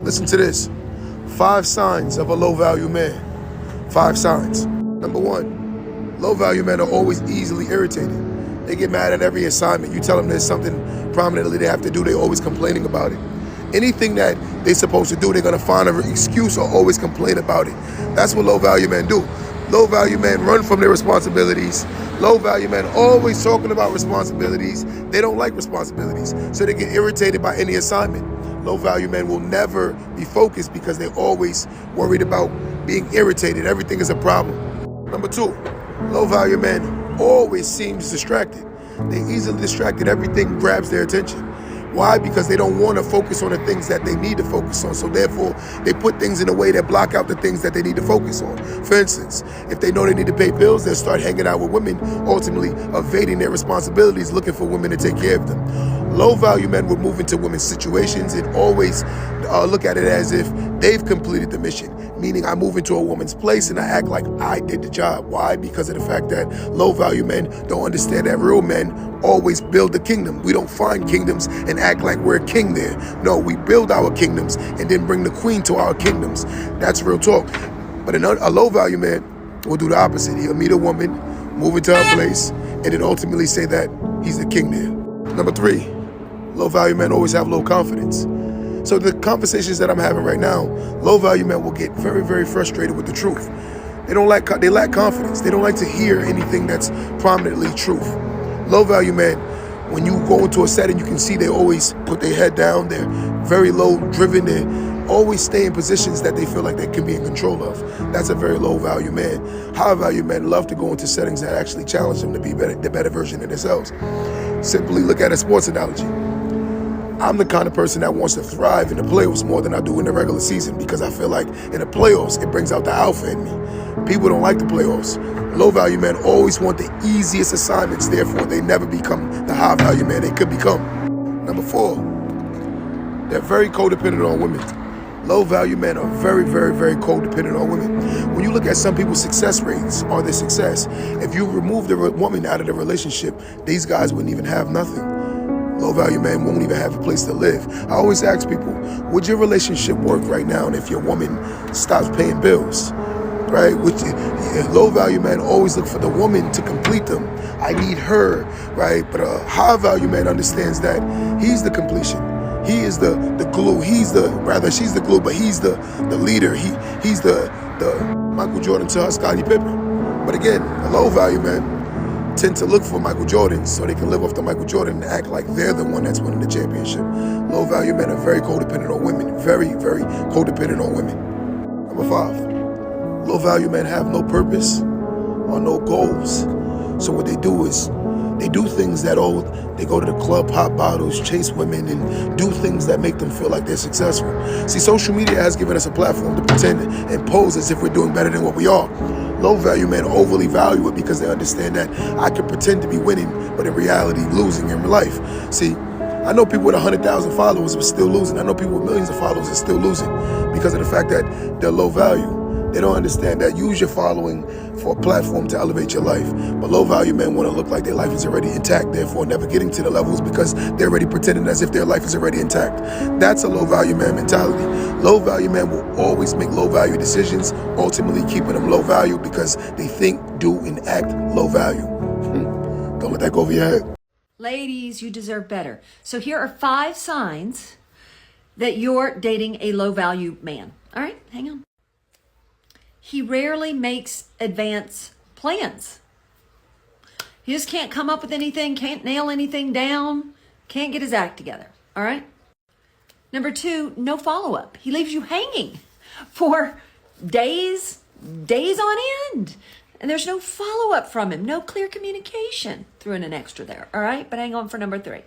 Listen to this. 5 signs of a low-value man. 5 signs. Number 1, low-value men are always easily irritated. They get mad at every assignment. You tell them there's something prominently they have to do, they're always complaining about it. Anything that they're supposed to do, they're gonna find an excuse or always complain about it. That's what low-value men do. Low-value men run from their responsibilities. Low-value men always talking about responsibilities. They don't like responsibilities, so they get irritated by any assignment. Low-value men will never be focused because they're always worried about being irritated. Everything is a problem. Number 2, low-value men always seems distracted. They easily distracted. Everything grabs their attention. Why? Because they don't want to focus on the things that they need to focus on. So therefore, they put things in a way that block out the things that they need to focus on. For instance, if they know they need to pay bills, they'll start hanging out with women, ultimately evading their responsibilities, looking for women to take care of them. Low-value men will move into women's situations and always look at it as if they've completed the mission, meaning I move into a woman's place and I act like I did the job. Why? Because of the fact that low-value men don't understand that real men always build the kingdom. We don't find kingdoms and act like we're a king there. No, we build our kingdoms and then bring the queen to our kingdoms. That's real talk. But a low-value man will do the opposite. He'll meet a woman, move into her place, and then ultimately say that he's the king there. Number 3, low-value men always have low confidence. So the conversations that I'm having right now, low-value men will get very, very frustrated with the truth. They lack confidence. They don't like to hear anything that's prominently truth. Low-value men, when you go into a setting, you can see they always put their head down. They're very low driven. They always stay in positions that they feel like they can be in control of. That's a very low-value man. High-value men love to go into settings that actually challenge them to be the better version of themselves. Simply look at a sports analogy. I'm the kind of person that wants to thrive in the playoffs more than I do in the regular season because I feel like in the playoffs, it brings out the alpha in me. People don't like the playoffs. Low-value men always want the easiest assignments, therefore they never become the high-value man they could become. Number 4, they're very codependent on women. Low-value men are very, very, very codependent on women. When you look at some people's success rates or their success, if you remove the woman out of the relationship, these guys wouldn't even have nothing. Low-value men won't even have a place to live. I always ask people, would your relationship work right now if your woman stops paying bills? Right? Low-value men always look for the woman to complete them. I need her, right? But a high-value man understands that he's the completion. He is the glue. She's the glue, but he's the leader. He's the Michael Jordan to her Scottie Pippen. But again, a low-value man tend to look for Michael Jordan so they can live off the Michael Jordan and act like they're the one that's winning the championship. Low-value men are very codependent on women. Very, very codependent on women. Number 5, low-value men have no purpose or no goals. So what they do is they do things that, they go to the club, pop bottles, chase women, and do things that make them feel like they're successful. See, social media has given us a platform to pretend and pose as if we're doing better than what we are. Low-value men overly value it because they understand that I can pretend to be winning, but in reality, losing in life. See, I know people with 100,000 followers are still losing. I know people with millions of followers are still losing because of the fact that they're low value. They don't understand that. Use your following for a platform to elevate your life. But low-value men want to look like their life is already intact, therefore never getting to the levels because they're already pretending as if their life is already intact. That's a low-value man mentality. Low-value men will always make low-value decisions, ultimately keeping them low-value because they think, do, and act low-value. Don't let that go over your head. Ladies, you deserve better. So here are 5 signs that you're dating a low-value man. All right, hang on. He rarely makes advance plans. He just can't come up with anything, can't nail anything down, can't get his act together. All right? Number 2, no follow-up. He leaves you hanging for days on end. And there's no follow-up from him, no clear communication. Threw in an extra there. All right? But hang on for number 3.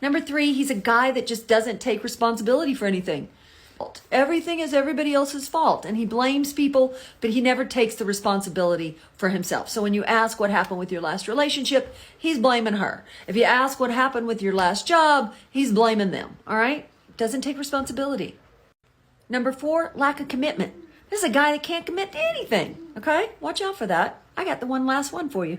Number 3, he's a guy that just doesn't take responsibility for anything. Everything is everybody else's fault, and he blames people, but he never takes the responsibility for himself. So when you ask what happened with your last relationship, he's blaming her. If you ask what happened with your last job, he's blaming them. All right? Doesn't take responsibility. Number 4, lack of commitment. This is a guy that can't commit to anything. Okay? Watch out for that. I got the last one for you.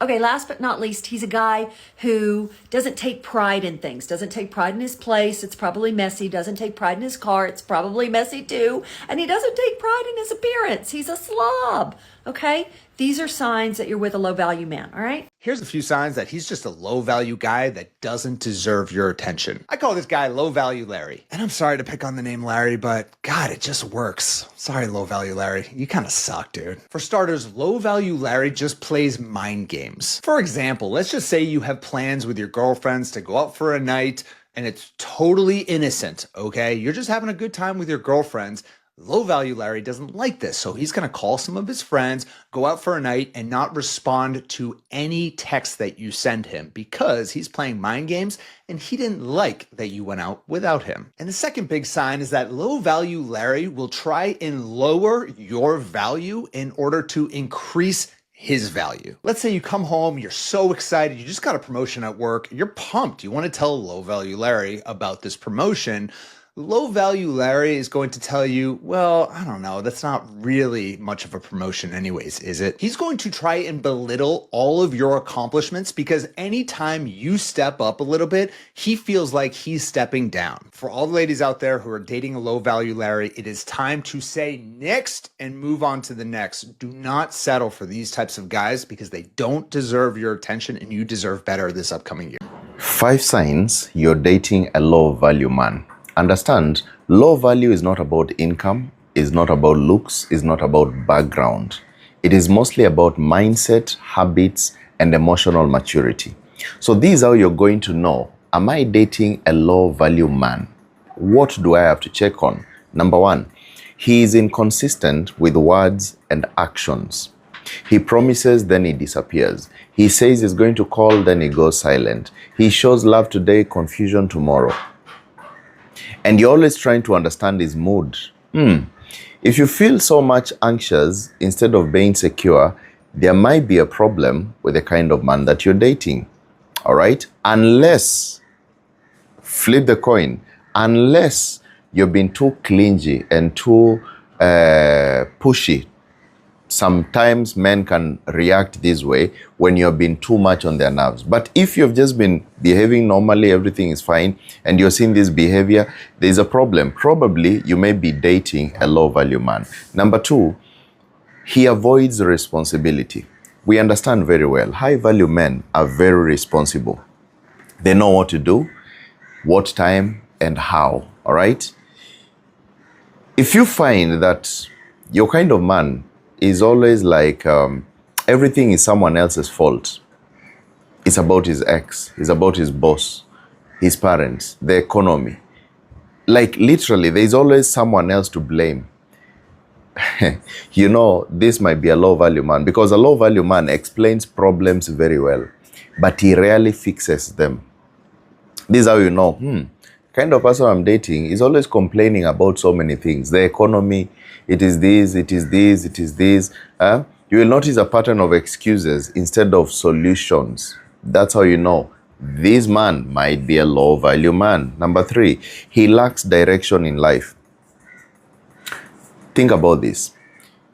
Okay, last but not least, he's a guy who doesn't take pride in things, doesn't take pride in his place. It's probably messy. Doesn't take pride in his car. It's probably messy too. And he doesn't take pride in his appearance. He's a slob. Okay? These are signs that you're with a low value man. All right? Here's a few signs that he's just a low value guy that doesn't deserve your attention. I call this guy low value Larry. And I'm sorry to pick on the name Larry, but God, it just works. Sorry, low value Larry. You kind of suck, dude. For starters, low value Larry just plays mind games. For example, let's just say you have plans with your girlfriends to go out for a night and it's totally innocent, okay? You're just having a good time with your girlfriends. Low value Larry doesn't like this, so he's gonna call some of his friends, go out for a night, and not respond to any text that you send him because he's playing mind games and he didn't like that you went out without him. And the second big sign is that low value Larry will try and lower your value in order to increase his value. Let's say you come home, you're so excited, you just got a promotion at work, you're pumped, you want to tell low value Larry about this promotion. Low value Larry is going to tell you, well, I don't know, that's not really much of a promotion anyways, is it? He's going to try and belittle all of your accomplishments because anytime you step up a little bit, he feels like he's stepping down. For all the ladies out there who are dating a low value Larry, it is time to say next and move on to the next. Do not settle for these types of guys because they don't deserve your attention and you deserve better this upcoming year. 5 signs you're dating a low value man. Understand, low value is not about income, is not about looks, is not about background. It is mostly about mindset, habits, and emotional maturity. So this is how you're going to know, am I dating a low value man? What do I have to check on? Number 1, he is inconsistent with words and actions. He promises, then he disappears. He says he's going to call, then he goes silent. He shows love today, confusion tomorrow. And you're always trying to understand his mood. If you feel so much anxious instead of being secure, there might be a problem with the kind of man that you're dating. All right? Unless, flip the coin, unless you've been too clingy and too pushy. Sometimes men can react this way when you've been too much on their nerves. But if you've just been behaving normally, everything is fine, and you're seeing this behavior, there's a problem. Probably you may be dating a low value man. Number 2, he avoids responsibility. We understand very well, high value men are very responsible. They know what to do, what time, and how, all right? If you find that your kind of man is always like everything is someone else's fault. It's about his ex, it's about his boss, his parents, the economy. Like literally, there's always someone else to blame. You know, this might be a low value man because a low value man explains problems very well, but he rarely fixes them. This is how you know, kind of person I'm dating is always complaining about so many things. The economy, it is this, it is this, it is this. You will notice a pattern of excuses instead of solutions. That's how you know this man might be a low value man. Number 3, he lacks direction in life. Think about this.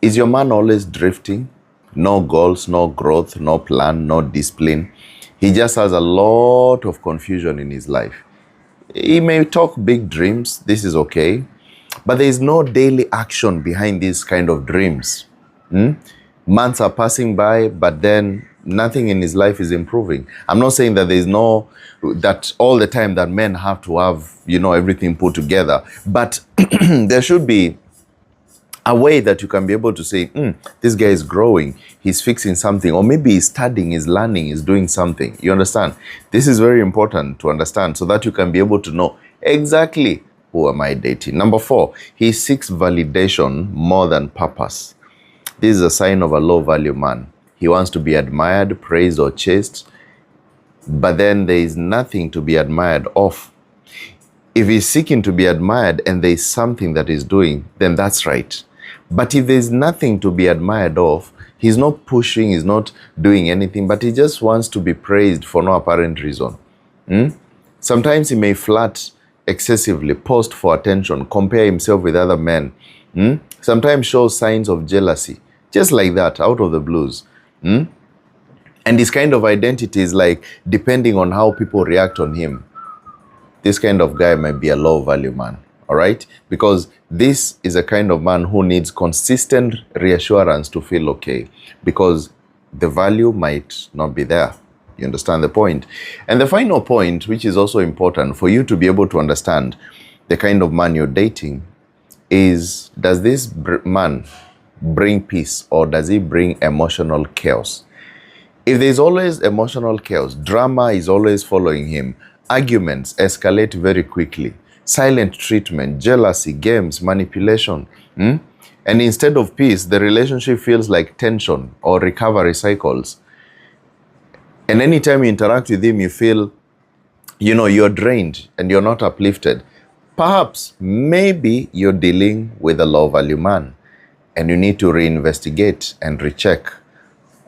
Is your man always drifting? No goals, no growth, no plan, no discipline. He just has a lot of confusion in his life. He may talk big dreams, this is okay, but there is no daily action behind these kind of dreams. Months are passing by, but then nothing in his life is improving. I'm not saying that that all the time that men have to have, everything put together, but there should be a way that you can be able to say, this guy is growing, he's fixing something, or maybe he's studying, he's learning, he's doing something. You understand? This is very important to understand so that you can be able to know exactly who am I dating. Number 4, he seeks validation more than purpose. This is a sign of a low value man. He wants to be admired, praised, or chased, but then there is nothing to be admired of. If he's seeking to be admired and there is something that he's doing, then that's right. But if there's nothing to be admired of, he's not pushing, he's not doing anything, but he just wants to be praised for no apparent reason. Sometimes he may flirt excessively, post for attention, compare himself with other men. Sometimes show signs of jealousy, just like that, out of the blues. And this kind of identity is like, depending on how people react on him, this kind of guy might be a low value man. All right? Because this is a kind of man who needs consistent reassurance to feel okay, because the value might not be there. You understand the point? And the final point, which is also important for you to be able to understand the kind of man you're dating, is, does this man bring peace, or does he bring emotional chaos? If there's always emotional chaos, drama is always following him, arguments escalate very quickly, silent treatment, jealousy, games, manipulation, and instead of peace, the relationship feels like tension or recovery cycles. And anytime you interact with him, you feel, you're drained and you're not uplifted. Perhaps, maybe you're dealing with a low value man, and you need to reinvestigate and recheck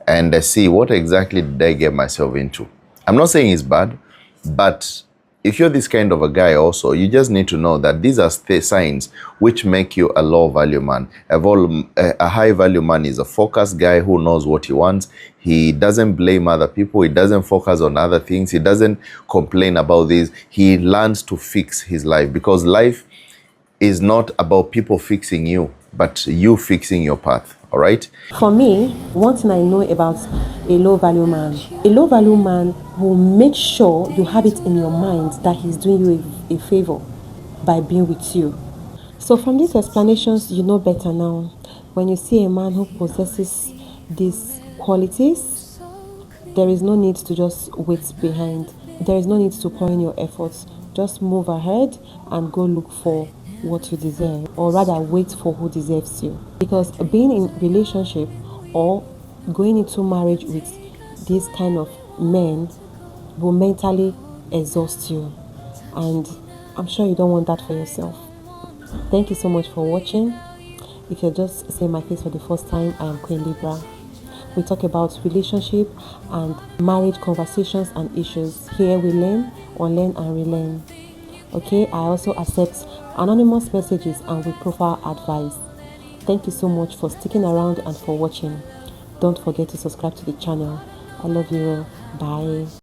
and see, what exactly did I get myself into? I'm not saying it's bad, but if you're this kind of a guy also, you just need to know that these are signs which make you a low value man. A high value man is a focused guy who knows what he wants. He doesn't blame other people. He doesn't focus on other things. He doesn't complain about this. He learns to fix his life, because life is not about people fixing you, but you fixing your path. All right? For me, one thing I know about a low value man will make sure you have it in your mind that he's doing you a favor by being with you. So from these explanations, you know better now. When you see a man who possesses these qualities, there is no need to just wait behind. There is no need to pour in your efforts. Just move ahead and go look for what you deserve, or rather wait for who deserves you. Because being in relationship or going into marriage with this kind of men will mentally exhaust you, and I'm sure you don't want that for yourself. Thank you so much for watching. If you're just seeing my face for the first time, I am Queen Libra. We talk about relationship and marriage conversations and issues. Here we learn, unlearn and relearn. Okay, I also accept anonymous messages and with profile advice. Thank you so much for sticking around and for watching. Don't forget to subscribe to the channel. I love you all. Bye.